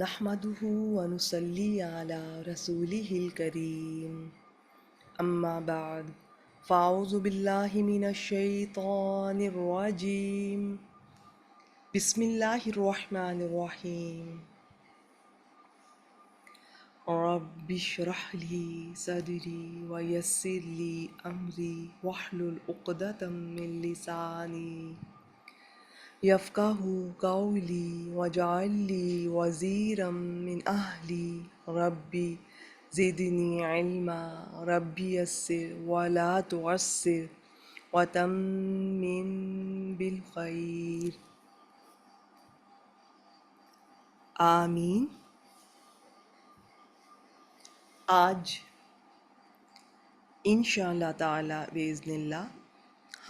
نحمده ونصلي على رسوله الكريم أما بعد فأعوذ بالله من الشيطان الرجيم بسم الله الرحمن الرحيم رب اشرح لي صدري ويسر لي أمري واحلل عقدة من لساني يفقهوا قولي واجعل لي وزيرا من أهلي ربي زدني علما ربي يسر ولا تعسر وتمم بالخير آمین۔ آج انشاءاللہ تعالی بإذن اللہ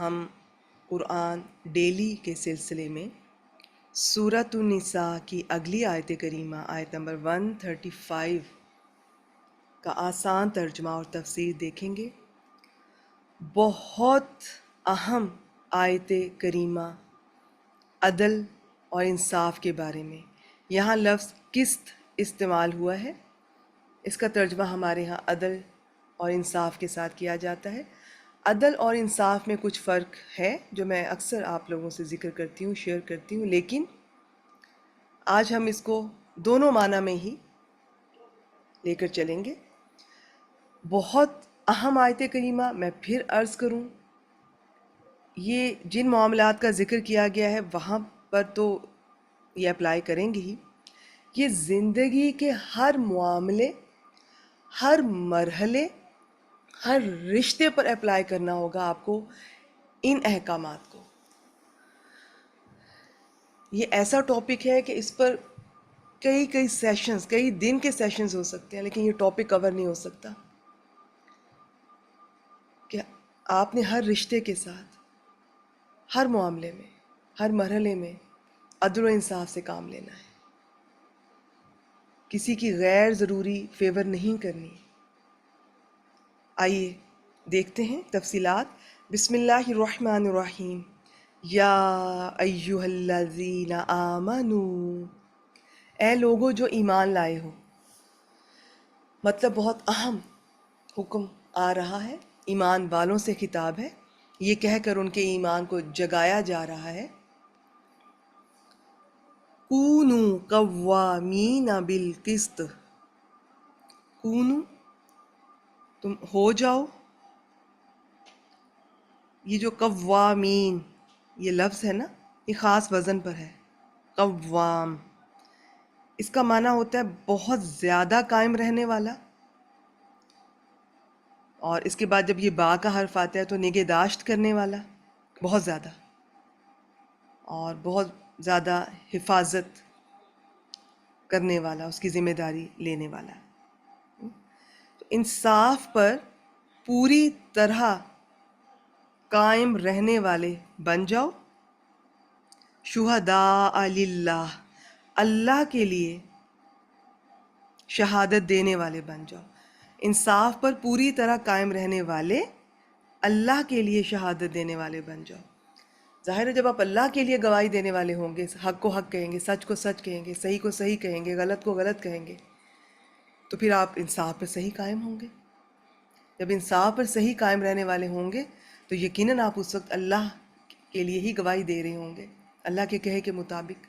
ہم قرآن ڈیلی کے سلسلے میں سورۃ النساء کی اگلی آیت کریمہ آیت نمبر 135 کا آسان ترجمہ اور تفسیر دیکھیں گے۔ بہت اہم آیت کریمہ عدل اور انصاف کے بارے میں۔ یہاں لفظ قسط استعمال ہوا ہے، اس کا ترجمہ ہمارے ہاں عدل اور انصاف کے ساتھ کیا جاتا ہے۔ عدل اور انصاف میں کچھ فرق ہے جو میں اکثر آپ لوگوں سے ذکر کرتی ہوں، شیئر کرتی ہوں، لیکن آج ہم اس کو دونوں معنی میں ہی لے کر چلیں گے۔ بہت اہم آیت کریمہ، میں پھر عرض کروں، یہ جن معاملات کا ذکر کیا گیا ہے وہاں پر تو یہ اپلائی کریں گے ہی، یہ زندگی کے ہر معاملے، ہر مرحلے، ہر رشتے پر اپلائی کرنا ہوگا آپ کو ان احکامات کو۔ یہ ایسا ٹاپک ہے کہ اس پر کئی سیشنز، کئی دن کے سیشنز ہو سکتے ہیں، لیکن یہ ٹاپک کور نہیں ہو سکتا کہ آپ نے ہر رشتے کے ساتھ، ہر معاملے میں، ہر مرحلے میں عدل و انصاف سے کام لینا ہے، کسی کی غیر ضروری فیور نہیں کرنی۔ آئیے دیکھتے ہیں تفصیلات۔ بسم اللہ الرحمن الرحیم۔ یا ایہا الذین آمنوا، اے لوگو جو ایمان لائے ہو۔ مطلب بہت اہم حکم آ رہا ہے، ایمان والوں سے خطاب ہے، یہ کہہ کر ان کے ایمان کو جگایا جا رہا ہے۔ کونوا قوامین بالقسط، کونو تم ہو جاؤ، یہ جو قوامین یہ لفظ ہے نا، یہ خاص وزن پر ہے۔ قوام، اس کا معنی ہوتا ہے بہت زیادہ قائم رہنے والا، اور اس کے بعد جب یہ با کا حرف آتا ہے تو نگہداشت کرنے والا، بہت زیادہ، اور بہت زیادہ حفاظت کرنے والا، اس کی ذمہ داری لینے والا۔ تو انصاف پر پوری طرح قائم رہنے والے بن جاؤ۔ شہداء للہ، اللہ کے لیے شہادت دینے والے بن جاؤ۔ انصاف پر پوری طرح قائم رہنے والے، اللہ کے لیے شہادت دینے والے بن جاؤ۔ ظاہر ہے جب آپ اللہ کے لیے گواہی دینے والے ہوں گے، حق کو حق کہیں گے، سچ کو سچ کہیں گے، صحیح کو صحیح کہیں گے، غلط کو غلط کہیں گے، تو پھر آپ انصاف پر صحیح قائم ہوں گے۔ جب انصاف پر صحیح قائم رہنے والے ہوں گے تو یقیناً آپ اس وقت اللہ کے لیے ہی گواہی دے رہے ہوں گے، اللہ کے کہے کے مطابق۔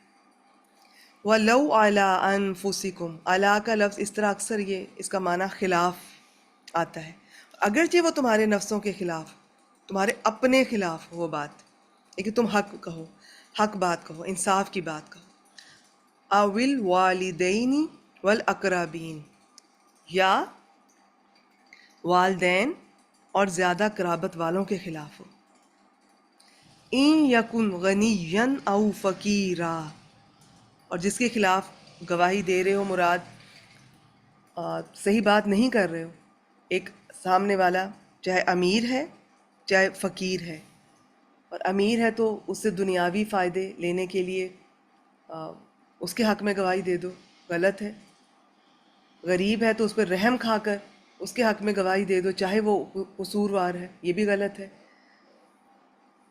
وَلَوْ عَلَىٰ أَنفُسِكُمْ، عَلَىٰ کا لفظ اس طرح اکثر اس کا معنی خلاف آتا ہے، اگرچہ وہ تمہارے نفسوں کے خلاف، تمہارے اپنے خلاف وہ بات، لیکن تم حق کہو، حق بات کہو، انصاف کی بات کہو۔ اَوِلْ وَالِدَيْنِ وَالْأَقْرَبِينَ، یا والدین اور زیادہ قرابت والوں کے خلاف ہو۔ اِن یکن غنیا او فقیرا، اور جس کے خلاف گواہی دے رہے ہو مراد صحیح بات نہیں کر رہے ہو، ایک سامنے والا چاہے امیر ہے چاہے فقیر ہے، اور امیر ہے تو اس سے دنیاوی فائدے لینے کے لیے اس کے حق میں گواہی دے دو، غلط ہے۔ غریب ہے تو اس پر رحم کھا کر اس کے حق میں گواہی دے دو، چاہے وہ قصوروار ہے، یہ بھی غلط ہے۔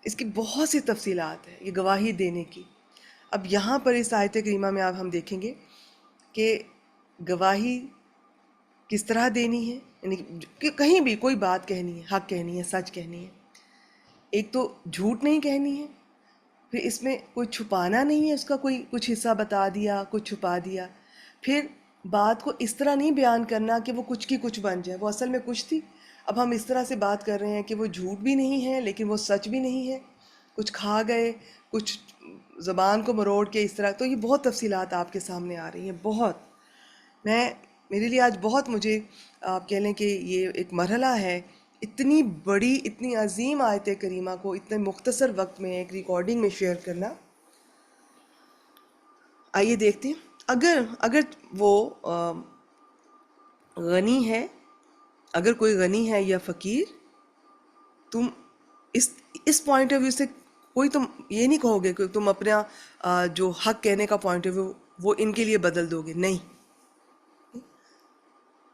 اس کی بہت سی تفصیلات ہیں یہ گواہی دینے کی۔ اب یہاں پر اس آیت کریمہ میں آپ ہم دیکھیں گے کہ گواہی کس طرح دینی ہے، یعنی کہ کہیں بھی کوئی بات کہنی ہے، حق کہنی ہے، سچ کہنی ہے، ایک تو جھوٹ نہیں کہنی ہے، پھر اس میں کوئی چھپانا نہیں ہے، اس کا کوئی کچھ حصہ بتا دیا، کچھ چھپا دیا، پھر بات کو اس طرح نہیں بیان کرنا کہ وہ کچھ کی کچھ بن جائے، وہ اصل میں کچھ تھی، اب ہم اس طرح سے بات کر رہے ہیں کہ وہ جھوٹ بھی نہیں ہے لیکن وہ سچ بھی نہیں ہے، کچھ کھا گئے، کچھ زبان کو مروڑ کے اس طرح، تو یہ بہت تفصیلات آپ کے سامنے آ رہی ہیں، بہت. میرے لیے آج بہت، مجھے آپ کہہ لیں کہ یہ ایک مرحلہ ہے، اتنی بڑی اتنی عظیم آیت کریمہ کو اتنے مختصر وقت میں ایک ریکارڈنگ میں شیئر کرنا. آئیے دیکھتے ہیں. اگر وہ غنی ہے، اگر کوئی غنی ہے یا فقیر، تم اس پوائنٹ آف ویو سے کوئی تم یہ نہیں کہو گے کہ تم اپنا جو حق کہنے کا پوائنٹ آف ویو وہ ان کے لیے بدل دو گے، نہیں.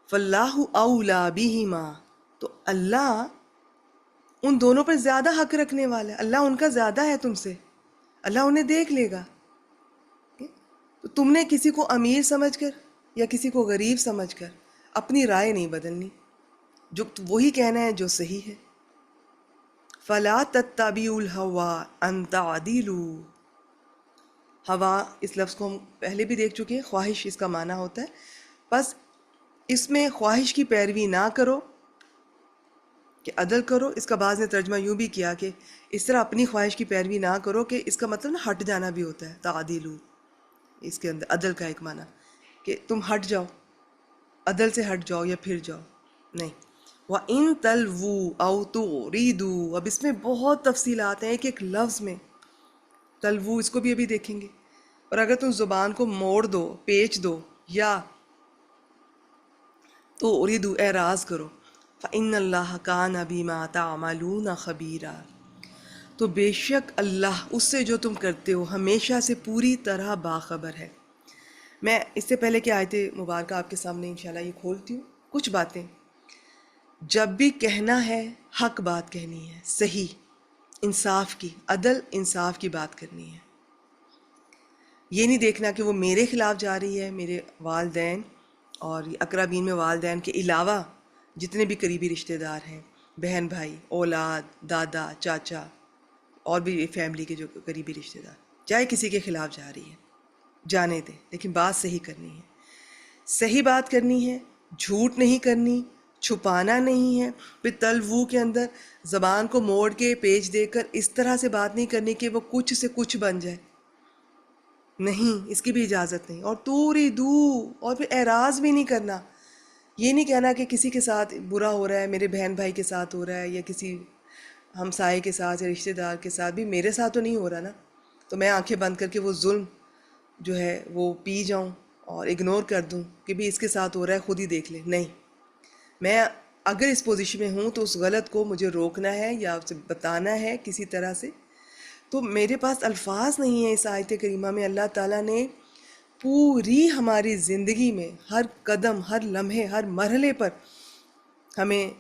فاللہ اولا بہما، تو اللہ ان دونوں پر زیادہ حق رکھنے والا ہے، اللہ ان کا زیادہ ہے تم سے، اللہ انہیں دیکھ لے گا. تو تم نے کسی کو امیر سمجھ کر یا کسی کو غریب سمجھ کر اپنی رائے نہیں بدلنی، جو وہی کہنا ہے جو صحیح ہے. فلا تتبعوا الهوى ان تعدلوا. ہوا اس لفظ کو ہم پہلے بھی دیکھ چکے ہیں، خواہش اس کا معنی ہوتا ہے، بس اس میں خواہش کی پیروی نہ کرو کہ عدل کرو. اس کا بعض نے ترجمہ یوں بھی کیا کہ اس طرح اپنی خواہش کی پیروی نہ کرو، کہ اس کا مطلب نا ہٹ جانا بھی ہوتا ہے، تعدیلو اس کے اندر عدل کا ایک معنی کہ تم ہٹ جاؤ، عدل سے ہٹ جاؤ یا پھر جاؤ، نہیں. وَإِن تَلْوُوا أَوْ تُعْرِضُوا، اب اس میں بہت تفصیلات ہیں، ایک ایک لفظ میں. تلوو اس کو بھی ابھی دیکھیں گے. اور اگر تم زبان کو موڑ دو، پیچ دو، یا تو اریدو اعراض کرو، فَإِنَّ اللَّهَ كَانَ بِمَا تَعْمَلُونَ خَبِيرًا، تو بے شک اللہ اس سے جو تم کرتے ہو ہمیشہ سے پوری طرح باخبر ہے. میں اس سے پہلے کہ آیت مبارکہ آپ کے سامنے انشاءاللہ یہ کھولتی ہوں، کچھ باتیں. جب بھی کہنا ہے حق بات کہنی ہے، صحیح، انصاف کی، عدل انصاف کی بات کرنی ہے. یہ نہیں دیکھنا کہ وہ میرے خلاف جا رہی ہے. میرے والدین اور اقربین میں والدین کے علاوہ جتنے بھی قریبی رشتہ دار ہیں، بہن بھائی، اولاد، دادا، چاچا، اور بھی فیملی کے جو قریبی رشتہ دار، چاہے کسی کے خلاف جا رہی ہے، جانے دیں، لیکن بات صحیح کرنی ہے، صحیح بات کرنی ہے، جھوٹ نہیں کرنی، چھپانا نہیں ہے. پھر تلوو کے اندر زبان کو موڑ کے پیچ دے کر اس طرح سے بات نہیں کرنی کہ وہ کچھ سے کچھ بن جائے، نہیں، اس کی بھی اجازت نہیں. اور توری دو، اور پھر اعراض بھی نہیں کرنا. یہ نہیں کہنا کہ کسی کے ساتھ برا ہو رہا ہے، میرے بہن بھائی کے ساتھ ہو رہا ہے، یا کسی ہمسائے کے ساتھ یا رشتہ دار کے ساتھ بھی، میرے ساتھ تو نہیں ہو رہا نا، تو میں آنکھیں بند کر کے وہ ظلم جو ہے وہ پی جاؤں اور اگنور کر دوں کہ بھی اس کے ساتھ ہو رہا ہے، خود ہی دیکھ لے. نہیں، میں اگر اس پوزیشن میں ہوں تو اس غلط کو مجھے روکنا ہے یا اسے بتانا ہے کسی طرح سے. تو میرے پاس الفاظ نہیں ہیں. اس آیت کریمہ میں اللہ تعالیٰ نے پوری ہماری زندگی میں ہر قدم، ہر لمحے، ہر مرحلے پر ہمیں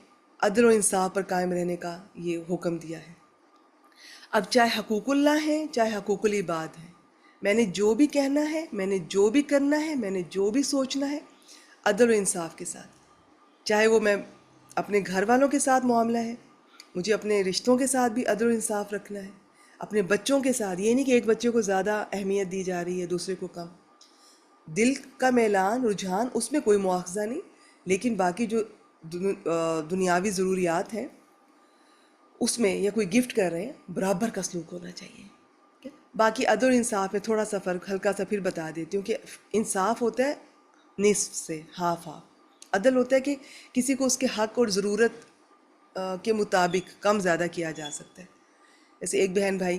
عدل و انصاف پر قائم رہنے کا یہ حکم دیا ہے. اب چاہے حقوق اللہ ہیں، چاہے حقوق العباد ہیں، میں نے جو بھی کہنا ہے، میں نے جو بھی کرنا ہے، میں نے جو بھی سوچنا ہے، عدل و انصاف کے ساتھ. چاہے وہ میں اپنے گھر والوں کے ساتھ معاملہ ہے، مجھے اپنے رشتوں کے ساتھ بھی عدل و انصاف رکھنا ہے، اپنے بچوں کے ساتھ. یہ نہیں کہ ایک بچے کو زیادہ اہمیت دی جا رہی ہے، دوسرے کو کم. دل کا میلان، رجحان، اس میں کوئی مواخذہ نہیں، لیکن باقی جو دنیاوی ضروریات ہیں اس میں، یا کوئی گفٹ کر رہے ہیں، برابر کا سلوک ہونا چاہیے. باقی عدل و انصاف میں تھوڑا سا فرق ہلکا سا پھر بتا دیتی ہوں کہ انصاف ہوتا ہے نصف سے، ہاف ہاف. عدل ہوتا ہے کہ کسی کو اس کے حق اور ضرورت کے مطابق کم زیادہ کیا جا سکتا ہے. جیسے ایک بہن بھائی،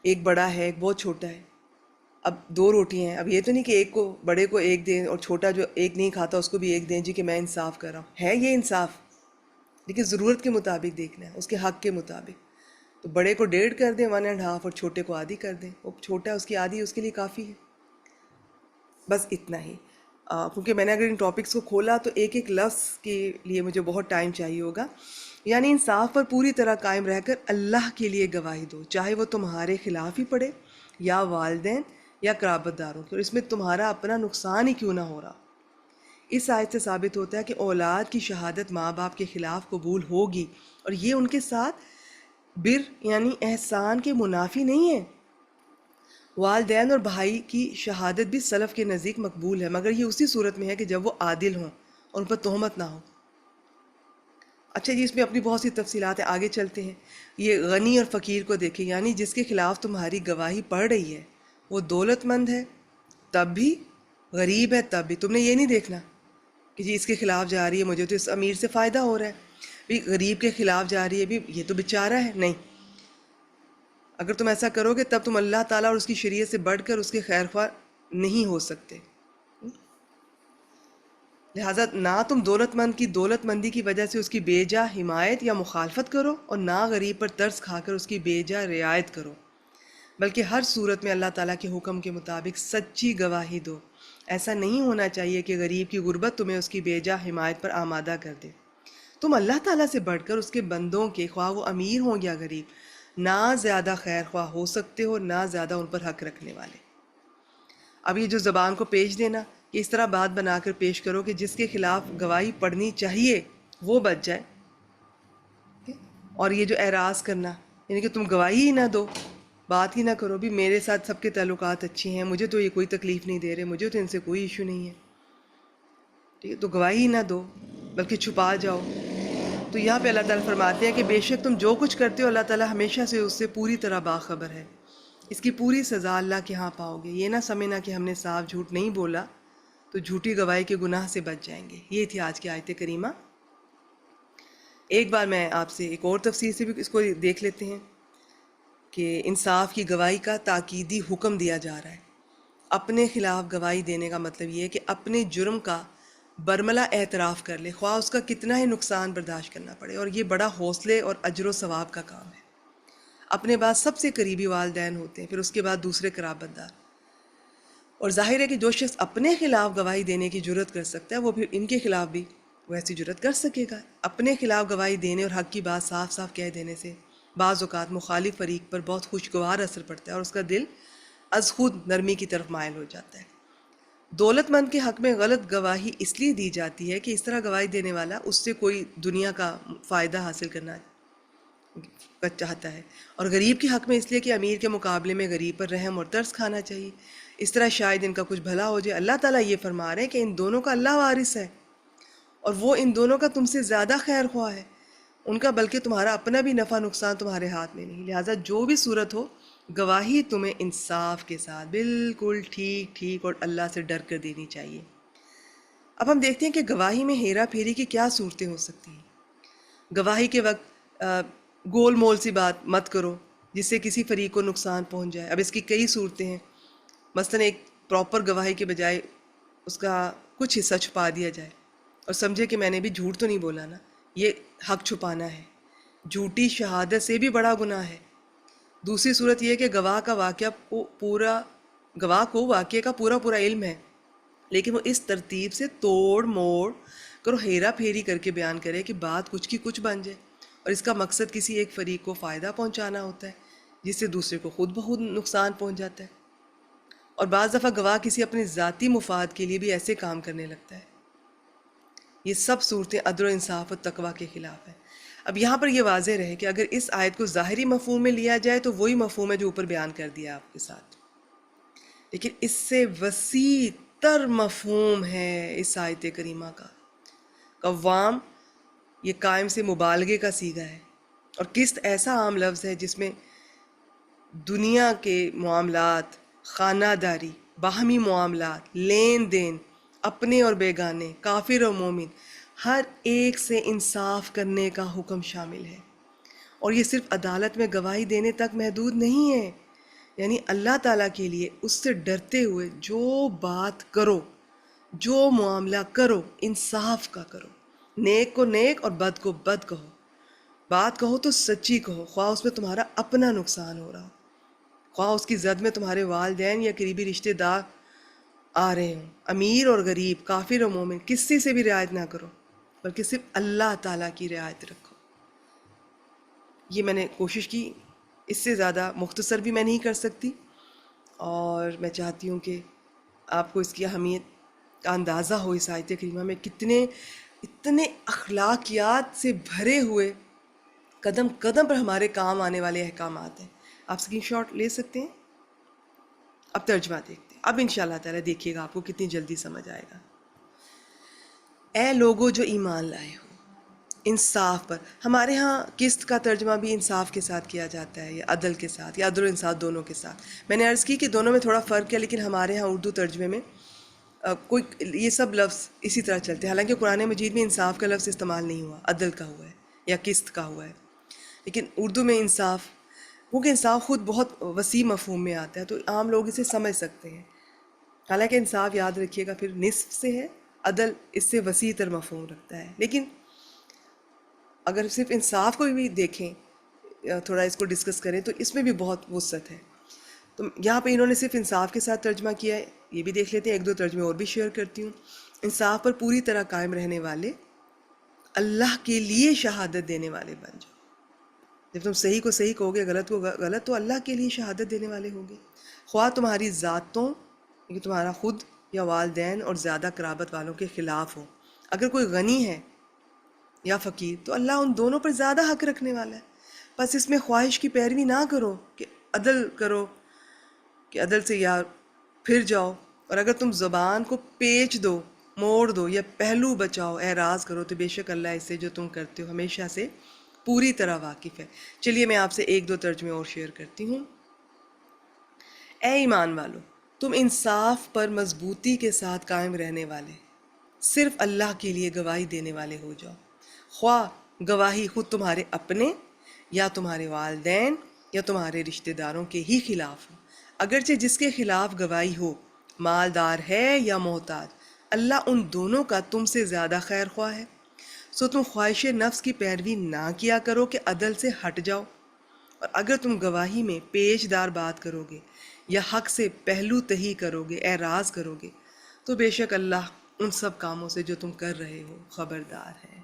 ایک بڑا ہے، ایک بہت چھوٹا ہے، اب دو روٹی ہیں، اب یہ تو نہیں کہ ایک کو، بڑے کو ایک دیں اور چھوٹا جو ایک نہیں کھاتا اس کو بھی ایک دیں جی کہ میں انصاف کر رہا ہوں. ہے یہ انصاف، لیکن ضرورت کے مطابق دیکھنا ہے، اس کے حق کے مطابق. تو بڑے کو 1.5 کر دیں، 1.5، اور چھوٹے کو آدھی کر دیں. وہ چھوٹا ہے، اس کی آدھی اس کے لیے کافی ہے. بس اتنا ہی. کیونکہ میں نے اگر ان ٹاپکس کو کھولا تو ایک ایک لفظ کے لیے مجھے بہت ٹائم چاہیے ہوگا. یعنی انصاف پر پوری طرح قائم رہ کر اللہ کے لیے گواہی دو، چاہے وہ تمہارے خلاف ہی پڑے، یا والدین، یا قرابت داروں کی، اور اس میں تمہارا اپنا نقصان ہی کیوں نہ ہو رہا۔ اس آیت سے ثابت ہوتا ہے کہ اولاد کی شہادت ماں باپ کے خلاف قبول ہوگی، اور یہ ان کے ساتھ بر یعنی احسان کے منافی نہیں ہے۔ والدین اور بھائی کی شہادت بھی سلف کے نزدیک مقبول ہے، مگر یہ اسی صورت میں ہے کہ جب وہ عادل ہوں اور ان پر تہمت نہ ہو۔ اچھا جی، اس میں اپنی بہت سی تفصیلات ہیں، آگے چلتے ہیں۔ یہ غنی اور فقیر کو دیکھیں، یعنی جس کے خلاف تمہاری گواہی پڑ رہی ہے وہ دولت مند ہے تب بھی، غریب ہے تب بھی۔ تم نے یہ نہیں دیکھنا کہ جی اس کے خلاف جا رہی ہے، مجھے تو اس امیر سے فائدہ ہو رہا ہے، بھی غریب کے خلاف جا رہی ہے، بھی یہ تو بیچارہ ہے، نہیں۔ اگر تم ایسا کرو گے تب تم اللہ تعالیٰ اور اس کی شریعت سے بڑھ کر اس کے خیر خواہ نہیں ہو سکتے۔ لہٰذا نہ تم دولت مند کی دولت مندی کی وجہ سے اس کی بے جا حمایت یا مخالفت کرو، اور نہ غریب پر ترس کھا کر اس کی بے جا رعایت کرو، بلکہ ہر صورت میں اللہ تعالیٰ کے حکم کے مطابق سچی گواہی دو۔ ایسا نہیں ہونا چاہیے کہ غریب کی غربت تمہیں اس کی بے جا حمایت پر آمادہ کر دے۔ تم اللہ تعالیٰ سے بڑھ کر اس کے بندوں کے، خواہ وہ امیر ہوں یا غریب، نہ زیادہ خیر خواہ ہو سکتے ہو، نہ زیادہ ان پر حق رکھنے والے۔ اب یہ جو زبان کو پیش دینا، کہ اس طرح بات بنا کر پیش کرو کہ جس کے خلاف گواہی پڑھنی چاہیے وہ بچ جائے، اور یہ جو اعراض کرنا، یعنی کہ تم گواہی ہی نہ دو، بات ہی نہ کرو، بھی میرے ساتھ سب کے تعلقات اچھے ہیں، مجھے تو یہ کوئی تکلیف نہیں دے رہے، مجھے تو ان سے کوئی ایشو نہیں ہے، ٹھیک ہے، تو گواہی نہ دو بلکہ چھپا جاؤ۔ تو یہاں پہ اللہ تعالیٰ فرماتے ہیں کہ بے شک تم جو کچھ کرتے ہو اللہ تعالیٰ ہمیشہ سے اس سے پوری طرح باخبر ہے، اس کی پوری سزا اللہ کے ہاں پاؤ گے۔ یہ نہ سمجھنا کہ ہم نے صاف جھوٹ نہیں بولا تو جھوٹی گواہی کے گناہ سے بچ جائیں گے۔ یہ تھی آج کی آیت کریمہ۔ ایک بار میں آپ سے ایک اور تفسیر سے بھی اس کو دیکھ لیتے ہیں کہ انصاف کی گواہی کا تاکیدی حکم دیا جا رہا ہے۔ اپنے خلاف گواہی دینے کا مطلب یہ ہے کہ اپنے جرم کا برملا اعتراف کر لے، خواہ اس کا کتنا ہی نقصان برداشت کرنا پڑے، اور یہ بڑا حوصلے اور اجر و ثواب کا کام ہے۔ اپنے بعد سب سے قریبی والدین ہوتے ہیں، پھر اس کے بعد دوسرے قرابت دار، اور ظاہر ہے کہ جو شخص اپنے خلاف گواہی دینے کی جرت کر سکتا ہے وہ پھر ان کے خلاف بھی ویسی جرت کر سکے گا۔ اپنے خلاف گواہی دینے اور حق کی بات صاف صاف کہہ دینے سے بعض اوقات مخالف فریق پر بہت خوشگوار اثر پڑتا ہے، اور اس کا دل از خود نرمی کی طرف مائل ہو جاتا ہے۔ دولت مند کے حق میں غلط گواہی اس لیے دی جاتی ہے کہ اس طرح گواہی دینے والا اس سے کوئی دنیا کا فائدہ حاصل کرنا چاہتا ہے، اور غریب کے حق میں اس لیے کہ امیر کے مقابلے میں غریب پر رحم اور ترس کھانا چاہیے، اس طرح شاید ان کا کچھ بھلا ہو جائے۔ اللہ تعالیٰ یہ فرما رہے ہیں کہ ان دونوں کا اللہ وارث ہے، اور وہ ان دونوں کا تم سے زیادہ خیر خواہ ہے ان کا، بلکہ تمہارا اپنا بھی نفع نقصان تمہارے ہاتھ میں نہیں۔ لہٰذا جو بھی صورت ہو گواہی تمہیں انصاف کے ساتھ بالکل ٹھیک ٹھیک اور اللہ سے ڈر کر دینی چاہیے۔ اب ہم دیکھتے ہیں کہ گواہی میں ہیرا پھیری کی کیا صورتیں ہو سکتی ہیں۔ گواہی کے وقت گول مول سی بات مت کرو جس سے کسی فریق کو نقصان پہنچ جائے۔ اب اس کی کئی صورتیں ہیں، مثلاً ایک پراپر گواہی کے بجائے اس کا کچھ حصہ چھپا دیا جائے اور سمجھے کہ میں نے بھی جھوٹ تو نہیں بولا نا، یہ حق چھپانا ہے، جھوٹی شہادت سے بھی بڑا گناہ ہے۔ دوسری صورت یہ ہے کہ گواہ کو واقعے کا پورا علم ہے، لیکن وہ اس ترتیب سے توڑ موڑ کر ہیرا پھیری کر کے بیان کرے کہ بات کچھ کی کچھ بن جائے، اور اس کا مقصد کسی ایک فریق کو فائدہ پہنچانا ہوتا ہے جس سے دوسرے کو خود بخود نقصان پہنچ جاتا ہے۔ اور بعض دفعہ گواہ کسی اپنے ذاتی مفاد کے لیے بھی ایسے کام کرنے لگتا ہے۔ یہ سب صورتیں عدل و انصاف و تقوی کے خلاف ہیں۔ اب یہاں پر یہ واضح رہے کہ اگر اس آیت کو ظاہری مفہوم میں لیا جائے تو وہی مفہوم ہے جو اوپر بیان کر دیا آپ کے ساتھ، لیکن اس سے وسیع تر مفہوم ہے اس آیت کریمہ کا۔ قوام یہ قائم سے مبالغے کا صیغہ ہے، اور قسط ایسا عام لفظ ہے جس میں دنیا کے معاملات، خانہ داری، باہمی معاملات، لین دین، اپنے اور بیگانے، کافر اور مومن، ہر ایک سے انصاف کرنے کا حکم شامل ہے۔ اور یہ صرف عدالت میں گواہی دینے تک محدود نہیں ہے، یعنی اللہ تعالیٰ کے لیے اس سے ڈرتے ہوئے جو بات کرو، جو معاملہ کرو، انصاف کا کرو، نیک کو نیک اور بد کو بد کہو، بات کہو تو سچی کہو، خواہ اس میں تمہارا اپنا نقصان ہو رہا ہو، خواہ اس کی زد میں تمہارے والدین یا قریبی رشتہ دار آ رہے ہوں، امیر اور غریب، کافر اور مومن، کسی سے بھی رعایت نہ کرو بلکہ صرف اللہ تعالیٰ کی رعایت رکھو۔ یہ میں نے کوشش کی، اس سے زیادہ مختصر بھی میں نہیں کر سکتی، اور میں چاہتی ہوں کہ آپ کو اس کی اہمیت کا اندازہ ہو اس آیت کریمہ میں اتنے اخلاقیات سے بھرے ہوئے قدم قدم پر ہمارے کام آنے والے احکامات ہیں. آپ اسکرین شاٹ لے سکتے ہیں. اب ترجمہ دیکھتے ہیں. اب انشاءاللہ تعالیٰ دیکھیے گا آپ کو کتنی جلدی سمجھ آئے گا. اے لوگو جو ایمان لائے ہو، انصاف پر. ہمارے ہاں قسط کا ترجمہ بھی انصاف کے ساتھ کیا جاتا ہے، یا عدل کے ساتھ، یا عدل و انصاف دونوں کے ساتھ. میں نے عرض کی کہ دونوں میں تھوڑا فرق ہے، لیکن ہمارے ہاں اردو ترجمے میں کوئی یہ سب لفظ اسی طرح چلتے ہیں. حالانکہ قرآن مجید میں انصاف کا لفظ استعمال نہیں ہوا، عدل کا ہوا ہے یا قسط کا ہوا ہے. لیکن اردو میں انصاف، کیونکہ انصاف خود بہت وسیع مفہوم میں آتا ہے تو عام لوگ اسے سمجھ سکتے ہیں. حالانکہ انصاف یاد رکھیے گا پھر نصف سے ہے، عدل اس سے وسیع تر مفہوم رکھتا ہے. لیکن اگر صرف انصاف کو بھی دیکھیں، تھوڑا اس کو ڈسکس کریں تو اس میں بھی بہت وسعت ہے. تو یہاں پہ انہوں نے صرف انصاف کے ساتھ ترجمہ کیا ہے. یہ بھی دیکھ لیتے ہیں، ایک دو ترجمے اور بھی شیئر کرتی ہوں. انصاف پر پوری طرح قائم رہنے والے، اللہ کے لیے شہادت دینے والے بن جاؤ. جب تم صحیح کو صحیح کہو گے، غلط کو غلط، تو اللہ کے لیے شہادت دینے والے ہوگے. خواہ تمہاری ذاتوں، یہ تمہارا خود یا والدین اور زیادہ قرابت والوں کے خلاف ہو. اگر کوئی غنی ہے یا فقیر تو اللہ ان دونوں پر زیادہ حق رکھنے والا ہے. بس اس میں خواہش کی پیروی نہ کرو کہ عدل کرو، کہ عدل سے یا پھر جاؤ. اور اگر تم زبان کو پیچ دو، موڑ دو یا پہلو بچاؤ، اعراض کرو، تو بے شک اللہ اس سے جو تم کرتے ہو ہمیشہ سے پوری طرح واقف ہے. چلیے میں آپ سے ایک دو ترجمے اور شیئر کرتی ہوں. اے ایمان والو، تم انصاف پر مضبوطی کے ساتھ قائم رہنے والے، صرف اللہ کے لیے گواہی دینے والے ہو جاؤ. خواہ گواہی خود تمہارے اپنے یا تمہارے والدین یا تمہارے رشتہ داروں کے ہی خلاف ہو. اگرچہ جس کے خلاف گواہی ہو مالدار ہے یا محتاج، اللہ ان دونوں کا تم سے زیادہ خیر خواہ ہے. سو تم خواہش نفس کی پیروی نہ کیا کرو کہ عدل سے ہٹ جاؤ. اور اگر تم گواہی میں پیش دار بات کرو گے یا حق سے پہلو تہی کرو گے، اعراض کرو گے، تو بے شک اللہ ان سب کاموں سے جو تم کر رہے ہو خبردار ہے.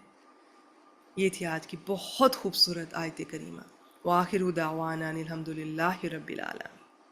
یہ تھی آج کی بہت خوبصورت آیت کریمہ. وآخر دعوانا الحمد للہ رب العالمین.